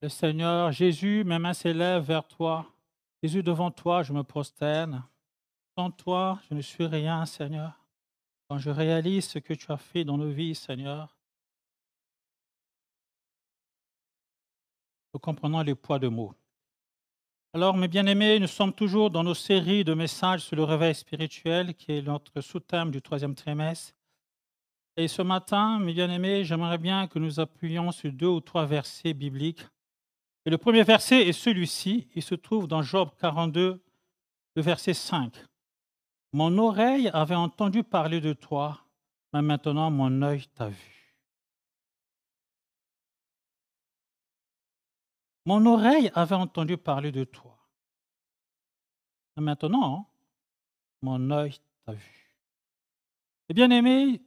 Le Seigneur, Jésus, mes mains s'élèvent vers toi. Jésus, devant toi, je me prosterne. Sans toi, je ne suis rien, Seigneur. Quand je réalise ce que tu as fait dans nos vies, Seigneur, nous comprenons les poids de mots. Alors, mes bien-aimés, nous sommes toujours dans nos séries de messages sur le réveil spirituel, qui est notre sous-thème du troisième trimestre. Et ce matin, mes bien-aimés, j'aimerais bien que nous appuyions sur 2 ou 3 versets bibliques. Et le premier verset est celui-ci. Il se trouve dans Job 42, le verset 5. Mon oreille avait entendu parler de toi, mais maintenant mon œil t'a vu. Mon oreille avait entendu parler de toi, mais maintenant mon œil t'a vu. Et bien aimé,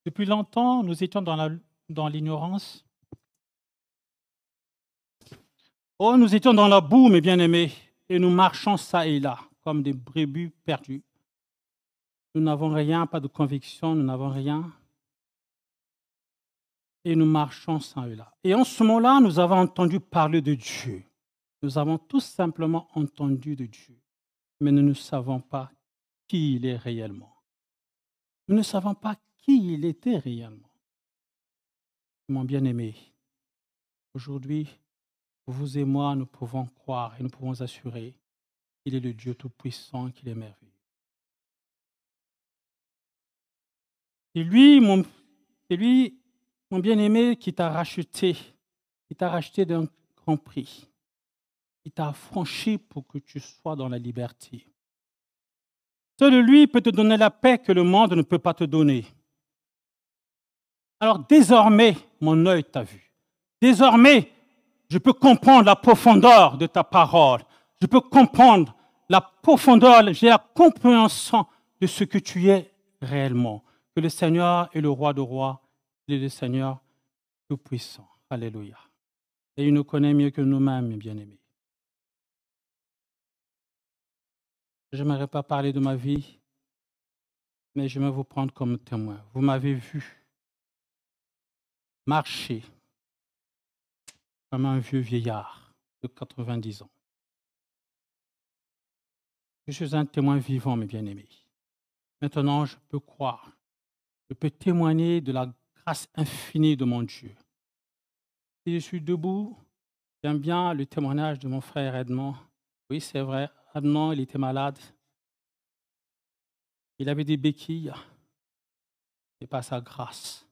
depuis longtemps, nous étions dans l'ignorance. Oh, nous étions dans la boue, mes bien-aimés, et nous marchons ça et là, comme des brebis perdus. Nous n'avons rien, pas de conviction, nous n'avons rien. Et nous marchons ça et là. Et en ce moment-là, nous avons entendu parler de Dieu. Nous avons tout simplement entendu de Dieu, mais nous ne savons pas qui il est réellement. Nous ne savons pas qui il était réellement. Mon bien-aimé, aujourd'hui, vous et moi, nous pouvons croire et nous pouvons assurer qu'il est le Dieu Tout-Puissant, qu'il est merveilleux. C'est lui, mon bien-aimé, qui t'a racheté d'un grand prix. Il t'a affranchi pour que tu sois dans la liberté. Seul lui peut te donner la paix que le monde ne peut pas te donner. Alors désormais, mon œil t'a vu. Désormais, je peux comprendre la profondeur de ta parole. Je peux comprendre la profondeur, j'ai la compréhension de ce que tu es réellement. Que le Seigneur est le roi de rois, il est le Seigneur tout-puissant. Alléluia. Et il nous connaît mieux que nous-mêmes, mes bien-aimés. Je n'aimerais pas parler de ma vie, mais je vais vous prendre comme témoin. Vous m'avez vu marcher comme un vieux vieillard de 90 ans. Je suis un témoin vivant, mes bien-aimés. Maintenant, je peux croire, je peux témoigner de la grâce infinie de mon Dieu. Si je suis debout, j'aime bien le témoignage de mon frère Edmond. Oui, c'est vrai, Edmond, il était malade. Il avait des béquilles, et par sa grâce,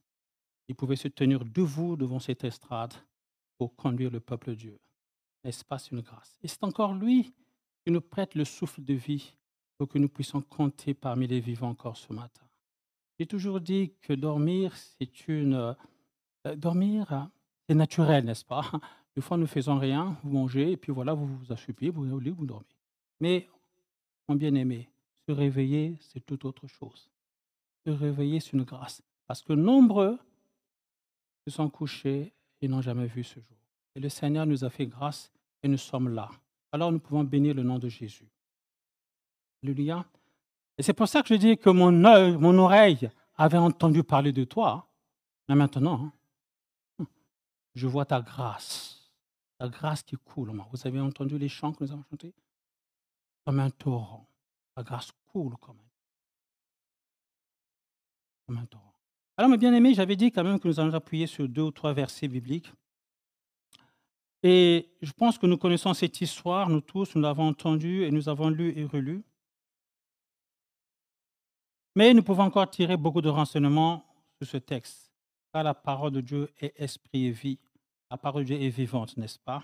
il pouvait se tenir debout devant cette estrade pour conduire le peuple de Dieu. N'est-ce pas, c'est une grâce? Et c'est encore lui qui nous prête le souffle de vie pour que nous puissions compter parmi les vivants encore ce matin. J'ai toujours dit que dormir, c'est naturel, n'est-ce pas? Des fois, nous ne faisons rien, vous mangez, et puis voilà, vous vous assoupiez, vous dormez. Mais, mon bien-aimé, se réveiller, c'est tout autre chose. Se réveiller, c'est une grâce. Parce que nombreux se sont couchés et n'ont jamais vu ce jour. Et le Seigneur nous a fait grâce et nous sommes là. Alors nous pouvons bénir le nom de Jésus. Alléluia. Et c'est pour ça que je dis que mon oreille avait entendu parler de toi. Mais maintenant, je vois ta grâce qui coule en moi. Vous avez entendu les chants que nous avons chantés? Comme un torrent. Ta grâce coule comme un torrent. Alors, mes bien-aimés, j'avais dit quand même que nous allons appuyer sur 2 ou 3 versets bibliques. Et je pense que nous connaissons cette histoire, nous tous, nous l'avons entendue et nous avons lu et relu. Mais nous pouvons encore tirer beaucoup de renseignements sur ce texte. Car la parole de Dieu est esprit et vie. La parole de Dieu est vivante, n'est-ce pas?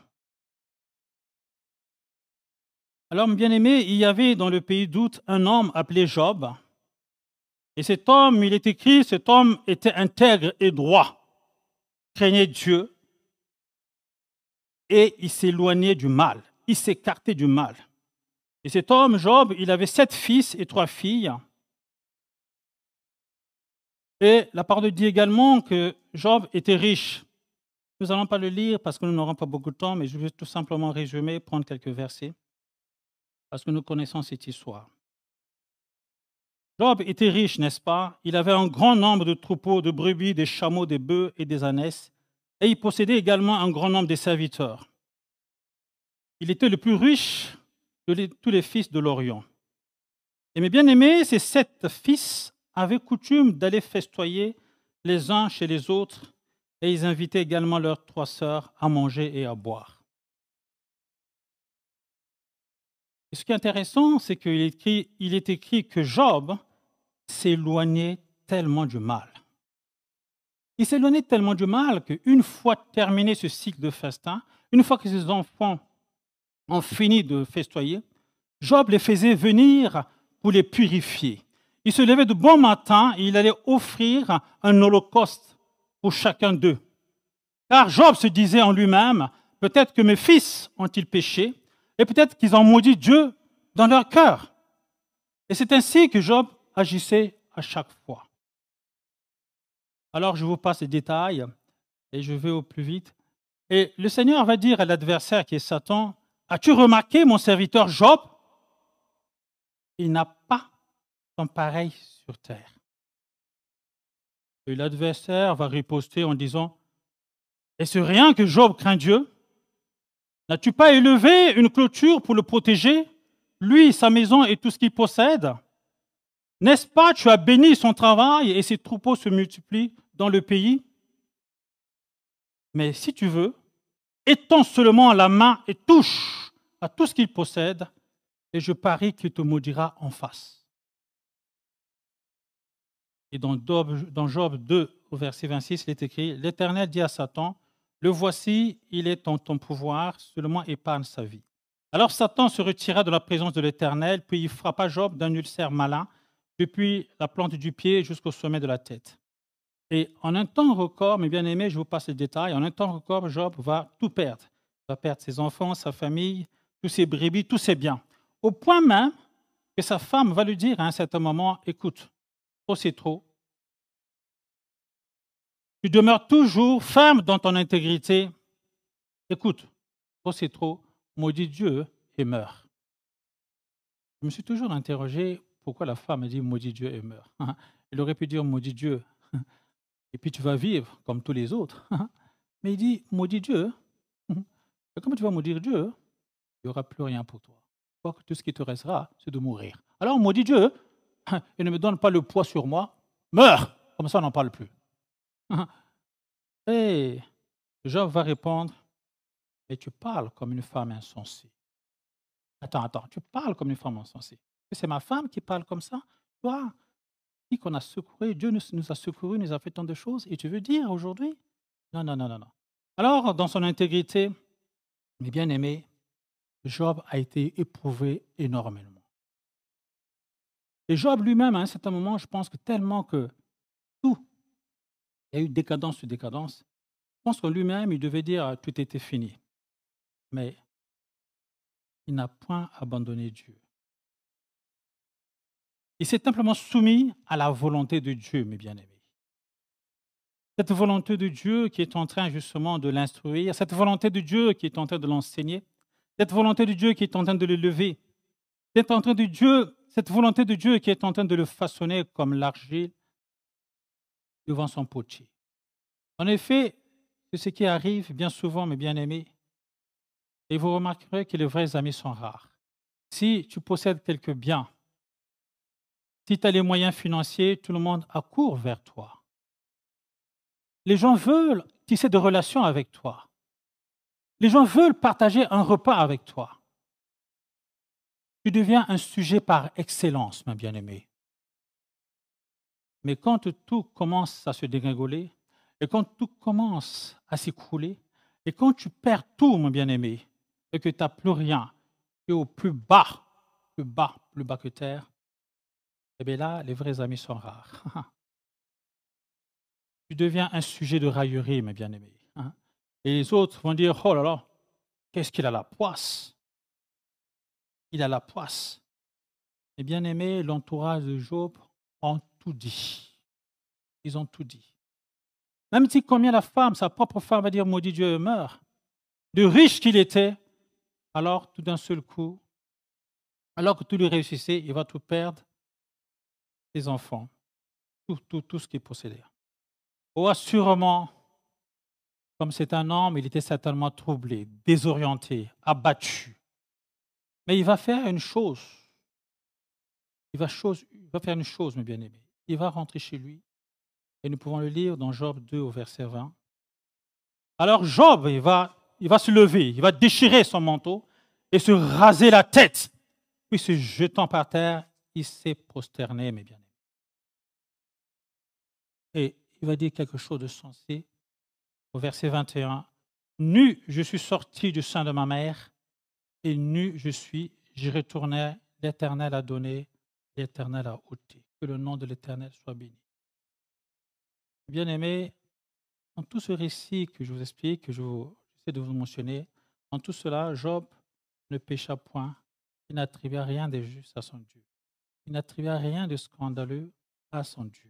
Alors, bien aimé, il y avait dans le pays d'Out un homme appelé Job. Et cet homme, il est écrit, cet homme était intègre et droit, craignait Dieu, et il s'éloignait du mal, il s'écartait du mal. Et cet homme, Job, il avait 7 fils et 3 filles. Et la parole dit également que Job était riche. Nous n'allons pas le lire parce que nous n'aurons pas beaucoup de temps, mais je vais tout simplement résumer, prendre quelques versets, parce que nous connaissons cette histoire. Job était riche, n'est-ce pas? Il avait un grand nombre de troupeaux, de brebis, des chameaux, des bœufs et des ânesses, et il possédait également un grand nombre de serviteurs. Il était le plus riche de tous les fils de l'Orient. Et mes bien-aimés, ces 7 fils avaient coutume d'aller festoyer les uns chez les autres, et ils invitaient également leurs 3 sœurs à manger et à boire. Et ce qui est intéressant, c'est qu'il est écrit que Job s'éloignait tellement du mal. Il s'éloignait tellement du mal qu'une fois terminé ce cycle de festin, une fois que ses enfants ont fini de festoyer, Job les faisait venir pour les purifier. Il se levait de bon matin et il allait offrir un holocauste pour chacun d'eux. Car Job se disait en lui-même, peut-être que mes fils ont-ils péché et peut-être qu'ils ont maudit Dieu dans leur cœur. Et c'est ainsi que Job agissait à chaque fois. Alors je vous passe les détails et je vais au plus vite. Et le Seigneur va dire à l'adversaire qui est Satan, « As-tu remarqué mon serviteur Job? Il n'a pas son pareil sur terre. » Et l'adversaire va riposter en disant, « Est-ce rien que Job craint Dieu? N'as-tu pas élevé une clôture pour le protéger, lui, sa maison et tout ce qu'il possède? N'est-ce pas, tu as béni son travail et ses troupeaux se multiplient dans le pays? Mais si tu veux, étends seulement la main et touche à tout ce qu'il possède, et je parie qu'il te maudira en face. » Et dans Job 2, au verset 26, il est écrit, « L'Éternel dit à Satan, le voici, il est en ton pouvoir, seulement épargne sa vie. » Alors Satan se retira de la présence de l'Éternel, puis il frappa Job d'un ulcère malin, depuis la plante du pied jusqu'au sommet de la tête. Et en un temps record, mes bien-aimés, je vous passe les détails, en un temps record, Job va tout perdre. Il va perdre ses enfants, sa famille, tous ses brebis, tous ses biens. Au point même que sa femme va lui dire à un certain moment, « Écoute, trop c'est trop. Tu demeures toujours ferme dans ton intégrité. Écoute, trop c'est trop. Maudit Dieu et meurs. » Je me suis toujours interrogé pourquoi la femme a dit « Maudit Dieu et meurs ». Il aurait pu dire « Maudit Dieu ». Et puis tu vas vivre comme tous les autres. Mais il dit, maudit Dieu. Et comment tu vas maudire Dieu? Il n'y aura plus rien pour toi. Que tout ce qui te restera, c'est de mourir. Alors maudit Dieu, et ne me donne pas le poids sur moi, meurs. Comme ça, on n'en parle plus. Et Job va répondre, mais tu parles comme une femme insensée. Attends, tu parles comme une femme insensée. C'est ma femme qui parle comme ça? Toi, qui qu'on a secouru, Dieu nous a secourus, nous a fait tant de choses, et tu veux dire aujourd'hui? Non, non, non, non, non. Alors, dans son intégrité, mes bien-aimés, Job a été éprouvé énormément. Et Job lui-même, à un certain moment, je pense que tellement que tout, il y a eu décadence sur décadence, je pense que lui-même, il devait dire tout était fini. Mais il n'a point abandonné Dieu. Il s'est simplement soumis à la volonté de Dieu, mes bien-aimés. Cette volonté de Dieu qui est en train justement de l'instruire, cette volonté de Dieu qui est en train de l'enseigner, cette volonté de Dieu qui est en train de le lever, cette volonté de Dieu qui est en train de le façonner comme l'argile devant son potier. En effet, c'est ce qui arrive bien souvent, mes bien-aimés, et vous remarquerez que les vrais amis sont rares. Si tu possèdes quelques biens, si tu as les moyens financiers, tout le monde accourt vers toi. Les gens veulent tisser des relations avec toi. Les gens veulent partager un repas avec toi. Tu deviens un sujet par excellence, ma bien-aimée. Mais quand tout commence à se dégringoler, et quand tout commence à s'écrouler, et quand tu perds tout, mon bien-aimé, et que tu n'as plus rien, tu es au plus bas que terre, eh bien là, les vrais amis sont rares. Tu deviens un sujet de raillerie, mes bien-aimés. Et les autres vont dire, oh là là, qu'est-ce qu'il a la poisse? Il a la poisse. Mes bien-aimés, l'entourage de Job ont tout dit. Ils ont tout dit. Même si combien la femme, sa propre femme va dire, maudit Dieu meurt, de riche qu'il était, alors tout d'un seul coup, alors que tout lui réussissait, il va tout perdre, ses enfants, tout ce qu'il possédait. Oh, assurément, Comme c'est un homme, il était certainement troublé, désorienté, abattu. Mais il va faire une chose. Il va faire une chose, mes bien-aimés. Il va rentrer chez lui. Et nous pouvons le lire dans Job 2 au verset 20. Alors Job, il va se lever, il va déchirer son manteau et se raser la tête. Puis se jetant par terre, il s'est prosterné, mes bien-aimés. Et il va dire quelque chose de sensé au verset 21. Nu, je suis sorti du sein de ma mère, et nu j'y retournais, l'Éternel a donné, l'Éternel a ôté. Que le nom de l'Éternel soit béni. Bien-aimés, dans tout ce récit que je vous explique, j'essaie de vous mentionner, dans tout cela, Job ne pécha point, il n'attribua rien de juste à son Dieu. Il n'attribua rien de scandaleux à son Dieu.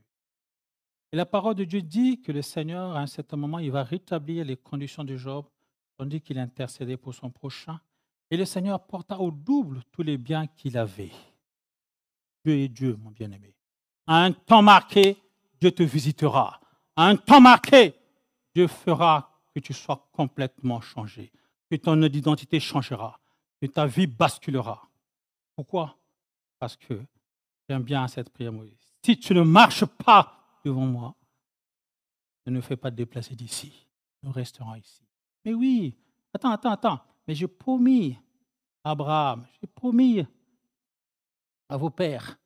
Et la parole de Dieu dit que le Seigneur, à un certain moment, il va rétablir les conditions de Job, tandis qu'il intercédait pour son prochain. Et le Seigneur porta au double tous les biens qu'il avait. Dieu est Dieu, mon bien-aimé. À un temps marqué, Dieu te visitera. À un temps marqué, Dieu fera que tu sois complètement changé, que ton identité changera, que ta vie basculera. Pourquoi? Parce que j'aime bien cette prière, Moïse. Si tu ne marches pas devant moi, ne nous fais pas te déplacer d'ici. Nous resterons ici. Mais oui, attends. Mais j'ai promis à Abraham, j'ai promis à vos pères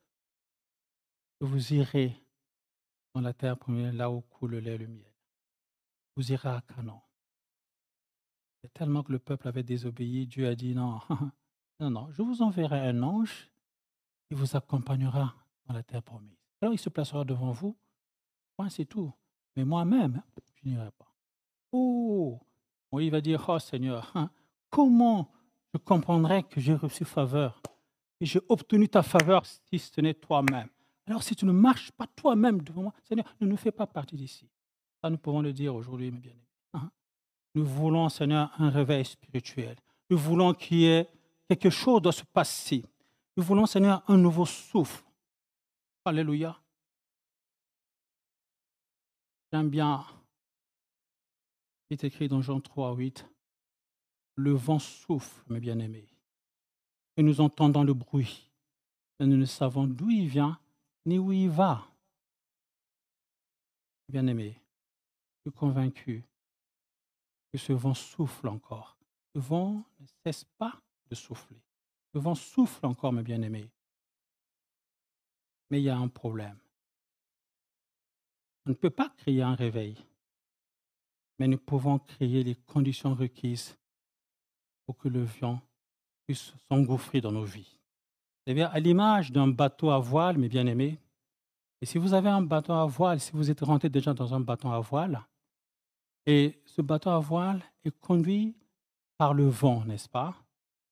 que vous irez dans la terre première, là où coule le lait et le miel. Vous irez à Canaan. Et tellement que le peuple avait désobéi, Dieu a dit non, non, je vous enverrai un ange qui vous accompagnera dans la terre promise. Alors il se placera devant vous, point c'est tout. Mais moi-même, je n'irai pas. Oh, oui, il va dire, oh Seigneur, comment je comprendrais que j'ai reçu faveur et j'ai obtenu ta faveur si ce n'est toi-même. Alors si tu ne marches pas toi-même devant moi, Seigneur, ne nous fais pas partie d'ici. Ça, nous pouvons le dire aujourd'hui, mes bien-aimés. Nous voulons, Seigneur, un réveil spirituel. Nous voulons qu'il y ait quelque chose doit se passer. Nous voulons, Seigneur, un nouveau souffle. Alléluia. J'aime bien, il est écrit dans Jean 3, 8, le vent souffle, mes bien-aimés, et nous entendons le bruit, mais nous ne savons d'où il vient ni où il va. Bien-aimés, je suis convaincu que ce vent souffle encore. Le vent ne cesse pas de souffler. Le vent souffle encore, mes bien-aimés. Mais il y a un problème. On ne peut pas créer un réveil, mais nous pouvons créer les conditions requises pour que le vent puisse s'engouffrer dans nos vies. C'est à l'image d'un bateau à voile, mes bien-aimés. Et si vous avez un bateau à voile, si vous êtes rentré déjà dans un bateau à voile, et ce bateau à voile est conduit par le vent, n'est-ce pas?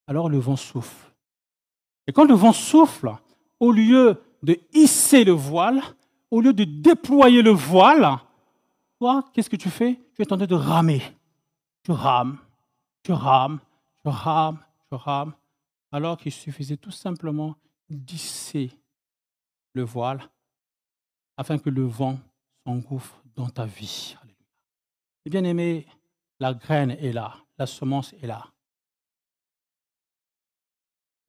Alors le vent souffle. Et quand le vent souffle, au lieu de hisser le voile, au lieu de déployer le voile, toi, qu'est-ce que tu fais? Tu es en train de ramer. Tu rames, tu rames, tu rames, tu rames, alors qu'il suffisait tout simplement d'hisser le voile afin que le vent s'engouffre dans ta vie. Et bien aimé, la graine est là, la semence est là.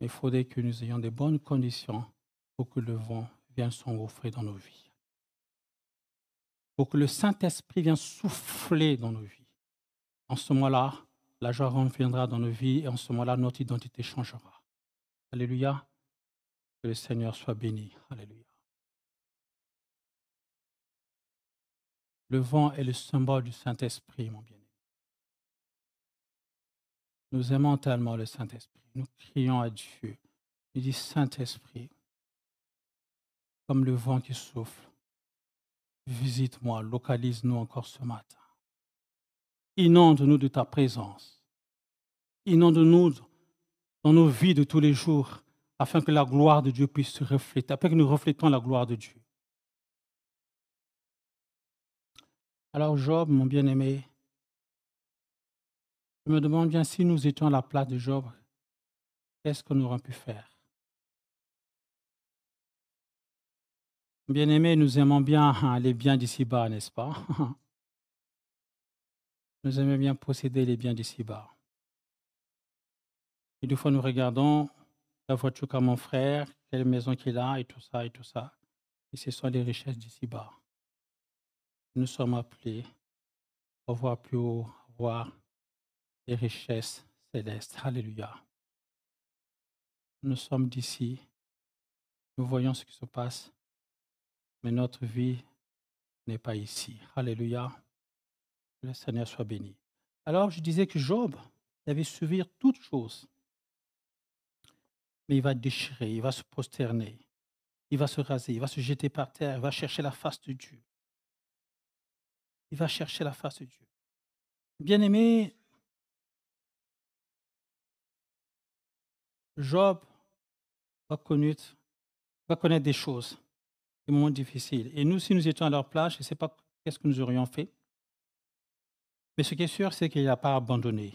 Il faudrait que nous ayons de bonnes conditions pour que le vent vienne s'engouffrer dans nos vies. Pour que le Saint-Esprit vienne souffler dans nos vies. En ce moment-là, la joie reviendra dans nos vies et en ce moment-là, notre identité changera. Alléluia. Que le Seigneur soit béni. Alléluia. Le vent est le symbole du Saint-Esprit, mon bien-aimé. Nous aimons tellement le Saint-Esprit. Nous crions à Dieu. Il dit, Saint-Esprit, comme le vent qui souffle, visite-moi, localise-nous encore ce matin. Inonde-nous de ta présence. Inonde-nous dans nos vies de tous les jours, afin que la gloire de Dieu puisse se refléter, afin que nous reflétons la gloire de Dieu. Alors Job, mon bien-aimé, je me demande bien si nous étions à la place de Job, qu'est-ce qu'on aurait pu faire? Bien-aimé, nous aimons bien les biens d'ici-bas, n'est-ce pas? Nous aimons bien posséder les biens d'ici-bas. Et des fois, nous regardons la voiture comme mon frère, quelle maison qu'il a, et tout ça, et tout ça. Et ce sont les richesses d'ici-bas. Nous sommes appelés à voir plus haut, à voir les richesses célestes. Alléluia. Nous sommes d'ici, nous voyons ce qui se passe, mais notre vie n'est pas ici. Alléluia. Que le Seigneur soit béni. Alors, je disais que Job devait subir toutes choses, mais il va déchirer, il va se prosterner, il va se raser, il va se jeter par terre, il va chercher la face de Dieu. Il va chercher la face de Dieu. Bien-aimé, Job va connaître des choses, des moments difficiles. Et nous, si nous étions à leur place, je ne sais pas qu'est-ce que nous aurions fait. Mais ce qui est sûr, c'est qu'il n'a pas abandonné.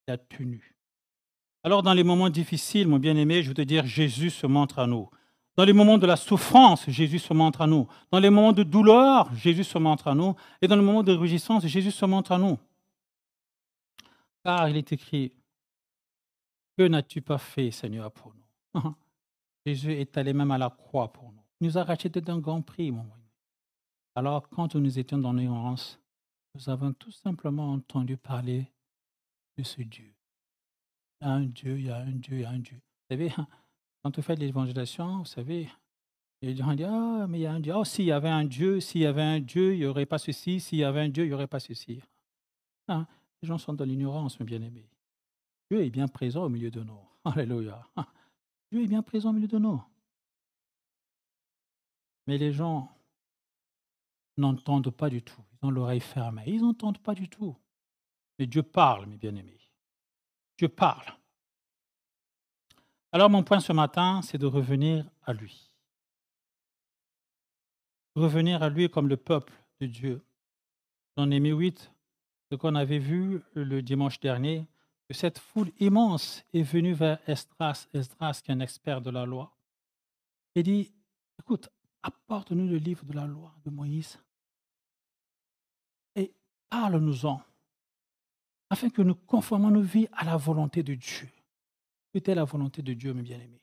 Il a tenu. Alors, dans les moments difficiles, mon bien-aimé, je veux te dire, Jésus se montre à nous. Dans les moments de la souffrance, Jésus se montre à nous. Dans les moments de douleur, Jésus se montre à nous. Et dans les moments de réjouissance, Jésus se montre à nous. Car il est écrit, que n'as-tu pas fait, Seigneur, pour nous? Jésus est allé même à la croix pour nous. Il nous a rachetés d'un grand prix, mon ami. Alors, quand nous étions dans l'ignorance, nous avons tout simplement entendu parler de ce Dieu. Il y a un Dieu, il y a un Dieu, il y a un Dieu. Vous savez, quand on fait de l'évangélisation, vous savez, les gens disent, ah, mais il y a un Dieu. Oh, s'il y avait un Dieu, s'il y avait un Dieu, il n'y aurait pas ceci. S'il y avait un Dieu, il n'y aurait pas ceci. Ah, les gens sont dans l'ignorance, mes bien-aimés. Dieu est bien présent au milieu de nous. Alléluia. Dieu est bien présent au milieu de nous. Mais les gens n'entendent pas du tout. Ils ont l'oreille fermée. Ils n'entendent pas du tout. Mais Dieu parle, mes bien-aimés. Dieu parle. Alors, mon point ce matin, c'est de revenir à lui. Revenir à lui comme le peuple de Dieu. Dans Néhémie 8, ce qu'on avait vu le dimanche dernier, que cette foule immense est venue vers Esdras, qui est un expert de la loi, et dit, écoute, apporte-nous le livre de la loi de Moïse et parle-nous-en, afin que nous conformons nos vies à la volonté de Dieu. Quelle est la volonté de Dieu, mes bien-aimés?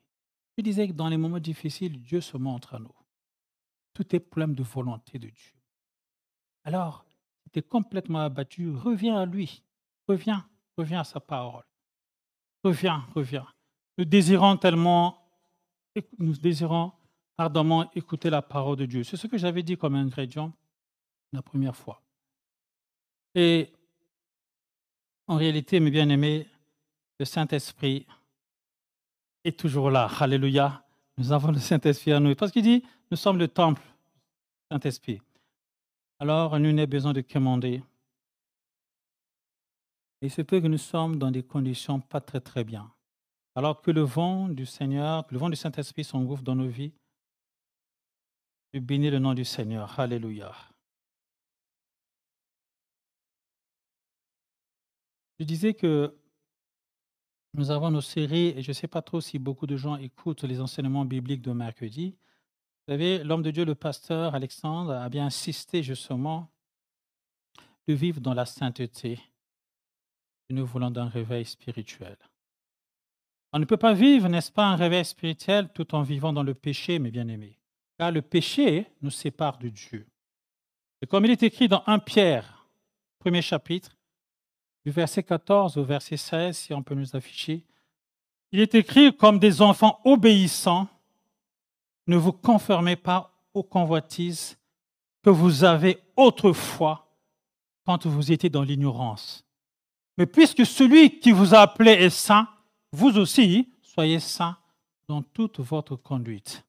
Je disais que dans les moments difficiles, Dieu se montre à nous. Tout est problème de volonté de Dieu. Alors, si tu es complètement abattu, reviens à lui. Reviens à sa parole. Reviens. Nous désirons ardemment écouter la parole de Dieu. C'est ce que j'avais dit comme ingrédient la première fois. Et en réalité, mes bien-aimés, le Saint-Esprit est toujours là. Alléluia. Nous avons le Saint-Esprit en nous. Parce qu'il dit, nous sommes le temple du Saint-Esprit. Alors, nous n'avons besoin de commander. Et il se peut que nous sommes dans des conditions pas très, très bien. Alors que le vent du Seigneur, que le vent du Saint-Esprit s'engouffre dans nos vies, je bénis le nom du Seigneur. Alléluia. Je disais que nous avons nos séries, et je ne sais pas trop si beaucoup de gens écoutent les enseignements bibliques de mercredi. Vous savez, l'homme de Dieu, le pasteur Alexandre, a bien insisté justement de vivre dans la sainteté. Et nous voulons d'un réveil spirituel. On ne peut pas vivre, n'est-ce pas, un réveil spirituel tout en vivant dans le péché, mes bien-aimés. Car le péché nous sépare de Dieu. Et comme il est écrit dans 1 Pierre, premier chapitre, du verset 14 au verset 16, si on peut nous afficher, il est écrit comme des enfants obéissants, ne vous conformez pas aux convoitises que vous avez autrefois quand vous étiez dans l'ignorance. Mais puisque celui qui vous a appelé est saint, vous aussi soyez saints dans toute votre conduite.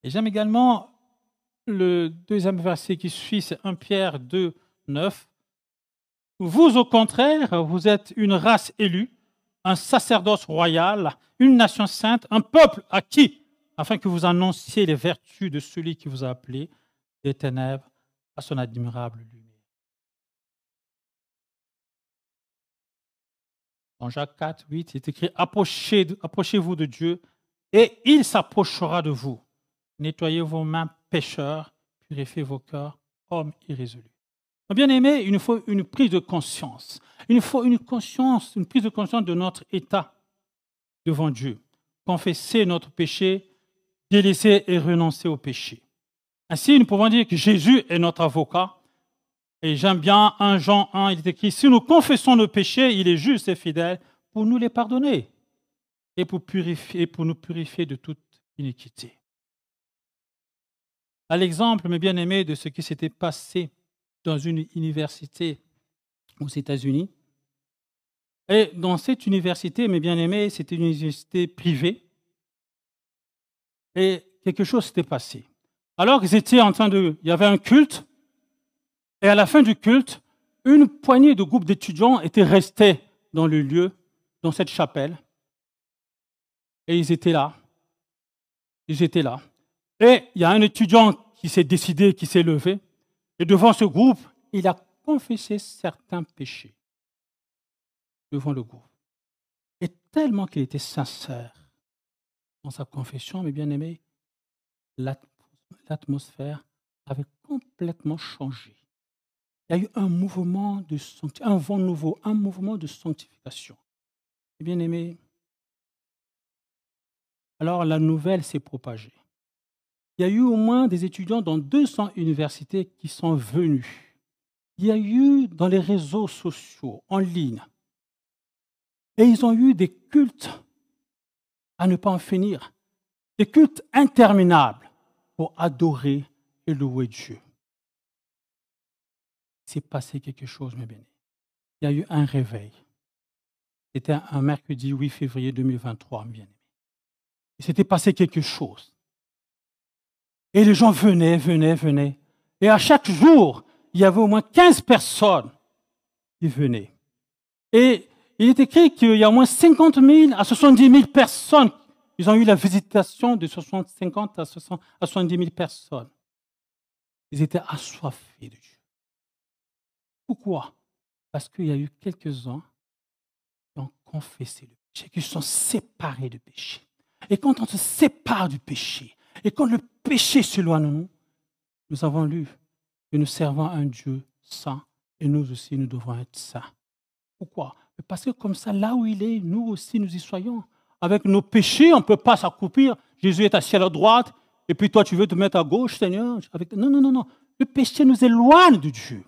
Et j'aime également le deuxième verset qui suit, c'est 1 Pierre 2, 9. Vous, au contraire, vous êtes une race élue, un sacerdoce royal, une nation sainte, un peuple acquis, afin que vous annonciez les vertus de celui qui vous a appelé des ténèbres à son admirable lumière. Dans Jacques 4, 8, il est écrit « Approchez-vous de Dieu, et il s'approchera de vous. Nettoyez vos mains, pécheurs, purifiez vos cœurs, hommes irrésolus. » Bien-aimé, il nous faut une prise de conscience. Il nous faut une prise de conscience de notre état devant Dieu. Confesser notre péché, délaisser et renoncer au péché. Ainsi, nous pouvons dire que Jésus est notre avocat. Et j'aime bien 1 Jean 1, il est écrit, si nous confessons nos péchés, il est juste et fidèle pour nous les pardonner et pour nous purifier de toute iniquité. À l'exemple, mes bien-aimés, de ce qui s'était passé dans une université aux États-Unis. Et dans cette université, mes bien-aimés, c'était une université privée. Et quelque chose s'était passé. Alors qu'ils étaient il y avait un culte, et à la fin du culte, une poignée de groupes d'étudiants étaient restés dans le lieu, dans cette chapelle. Et ils étaient là. Ils étaient là. Et il y a un étudiant qui s'est décidé, qui s'est levé. Et devant ce groupe, il a confessé certains péchés. Devant le groupe. Et tellement qu'il était sincère dans sa confession, mes bien-aimés, l'atmosphère avait complètement changé. Il y a eu un mouvement un vent nouveau, un mouvement de sanctification. Mes bien-aimés, alors la nouvelle s'est propagée. Il y a eu au moins des étudiants dans 200 universités qui sont venus. Il y a eu dans les réseaux sociaux, en ligne, et ils ont eu des cultes à ne pas en finir, des cultes interminables pour adorer et louer Dieu. Il s'est passé quelque chose, mes bien-aimés. Il y a eu un réveil. C'était un mercredi 8 février 2023, mes bien-aimés. Il s'était passé quelque chose. Et les gens venaient. Et à chaque jour, il y avait au moins 15 personnes qui venaient. Et il est écrit qu'il y a au moins 50 000 à 70 000 personnes. Ils ont eu la visitation de 50 à 70 000 personnes. Ils étaient assoiffés de Dieu. Pourquoi? Parce qu'il y a eu quelques-uns qui ont confessé le péché, qui se sont séparés du péché. Et quand on se sépare du péché, et quand le péché s'éloigne de nous, nous avons lu que nous servons un Dieu saint, et nous aussi, nous devons être saints. Pourquoi? Parce que comme ça, là où il est, nous aussi, nous y soyons. Avec nos péchés, on ne peut pas s'accroupir. Jésus est assis à la droite, et puis toi, tu veux te mettre à gauche, Seigneur. Non. Le péché nous éloigne de Dieu.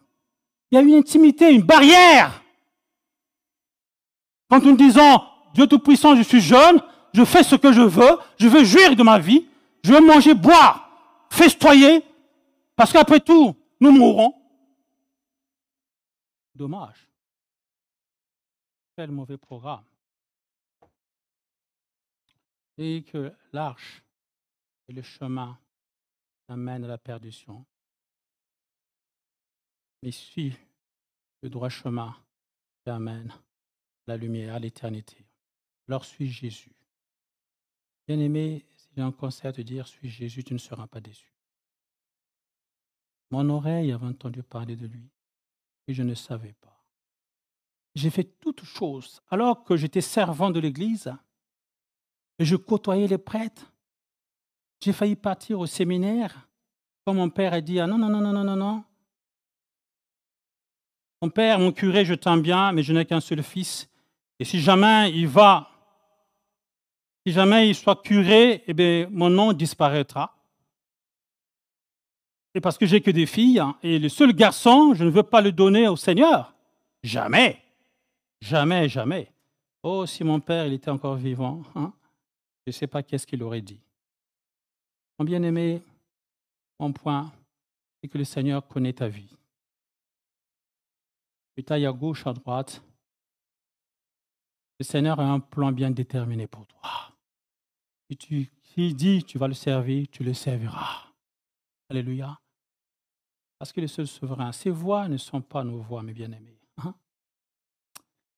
Il y a une intimité, une barrière. Quand nous disons, Dieu Tout-Puissant, je suis jeune, je fais ce que je veux jouir de ma vie, je veux manger, boire, festoyer, parce qu'après tout, nous mourrons. Dommage. Quel mauvais programme. Et que l'arche et le chemin amènent à la perdition. Mais suis le droit chemin qui amène la lumière à l'éternité. Alors suis Jésus. Bien-aimé, si j'ai un conseil à te dire, suis Jésus, tu ne seras pas déçu. Mon oreille avait entendu parler de lui et je ne savais pas. J'ai fait toutes choses alors que j'étais servant de l'Église et je côtoyais les prêtres. J'ai failli partir au séminaire quand mon père a dit ah non. Mon père, mon curé, je t'aime bien, mais je n'ai qu'un seul fils. Et si jamais il soit curé, eh bien, mon nom disparaîtra. Et parce que j'ai que des filles, et le seul garçon, je ne veux pas le donner au Seigneur. Jamais. Oh, si mon père il était encore vivant, je ne sais pas qu'est-ce qu'il aurait dit. Mon bien-aimé, mon point, c'est que le Seigneur connaît ta vie. Tu tailles à gauche, à droite. Le Seigneur a un plan bien déterminé pour toi. S'il dit tu vas le servir, tu le serviras. Alléluia. Parce que le seul souverain, ses voix ne sont pas nos voix, mes bien-aimés.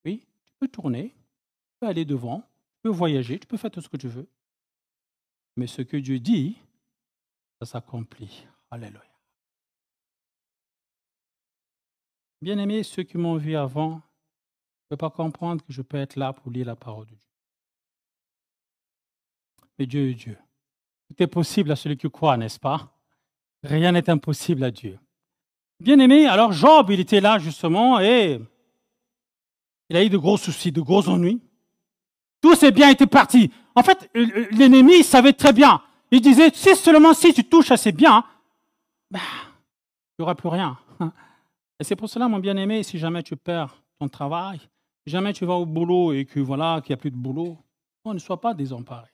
Oui, tu peux tourner, tu peux aller devant, tu peux voyager, tu peux faire tout ce que tu veux. Mais ce que Dieu dit, ça s'accomplit. Alléluia. Bien-aimés, ceux qui m'ont vu avant ne peuvent pas comprendre que je peux être là pour lire la parole de Dieu. Mais Dieu est Dieu. Tout est possible à celui qui croit, n'est-ce pas? Rien n'est impossible à Dieu. Bien aimé, alors Job, il était là justement et il a eu de gros soucis, de gros ennuis. Tous ses biens étaient partis. En fait, l'ennemi savait très bien. Il disait, si seulement si tu touches à ces biens, ben, il n'y aura plus rien. Et c'est pour cela, mon bien-aimé, si jamais tu perds ton travail, si jamais tu vas au boulot et que voilà, qu'il n'y a plus de boulot, ne sois pas désemparé.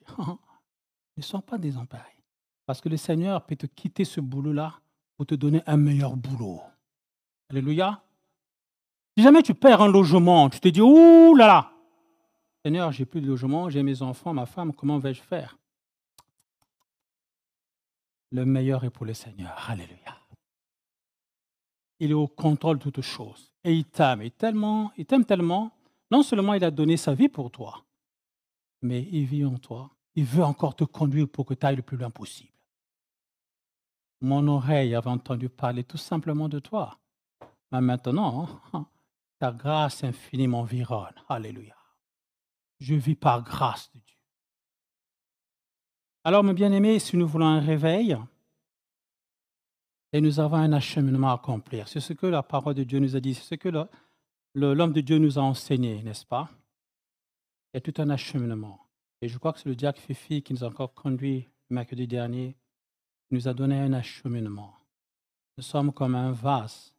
Ne sois pas désemparé. Parce que le Seigneur peut te quitter ce boulot-là pour te donner un meilleur boulot. Alléluia. Si jamais tu perds un logement, tu te dis, ouh là là, Seigneur, j'ai plus de logement, j'ai mes enfants, ma femme, comment vais-je faire? Le meilleur est pour le Seigneur. Alléluia. Il est au contrôle de toutes choses. Et il t'aime. Il t'aime tellement. Non seulement il a donné sa vie pour toi, mais il vit en toi. Il veut encore te conduire pour que tu ailles le plus loin possible. Mon oreille avait entendu parler tout simplement de toi. Mais maintenant, ta grâce infinie m'environne. Alléluia. Je vis par grâce de Dieu. Alors, mes bien-aimés, si nous voulons un réveil, et nous avons un acheminement à accomplir, c'est ce que la parole de Dieu nous a dit, c'est ce que l'homme de Dieu nous a enseigné, n'est-ce pas? Il y a tout un acheminement. Et je crois que c'est le diacre Fifi qui nous a encore conduit le mercredi dernier, qui nous a donné un acheminement. Nous sommes comme un vase,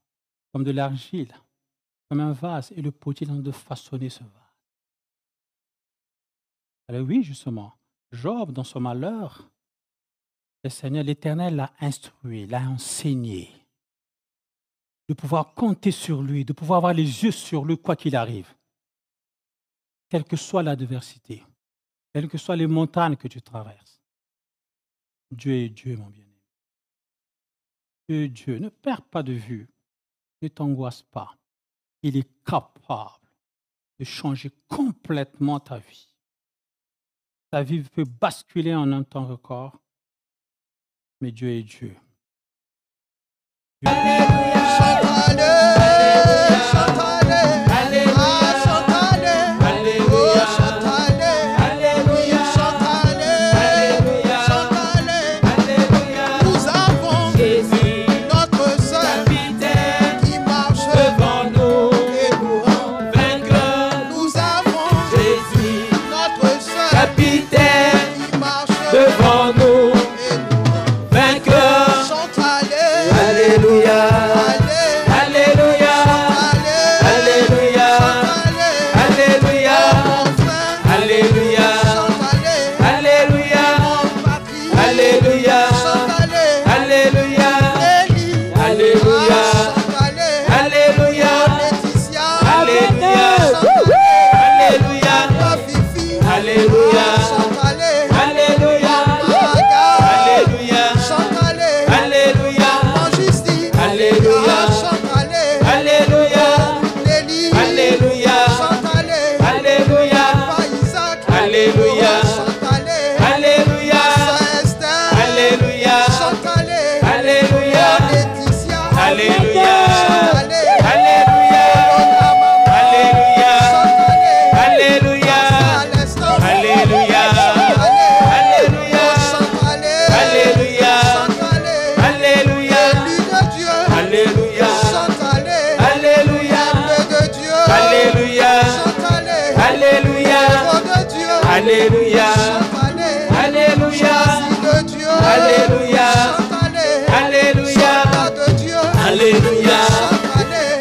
comme de l'argile, comme un vase, et le potier est en train de façonner ce vase. Alors oui, justement, Job, dans son malheur, le Seigneur, l'Éternel l'a instruit, l'a enseigné, de pouvoir compter sur lui, de pouvoir avoir les yeux sur lui, quoi qu'il arrive. Quelle que soit l'adversité, quelles que soient les montagnes que tu traverses. Dieu est Dieu, mon bien-aimé. Dieu est Dieu. Ne perds pas de vue. Ne t'angoisse pas. Il est capable de changer complètement ta vie. Ta vie peut basculer en un temps record, mais Dieu est Dieu. Alléluia, Alléluia, Alléluia, Alléluia.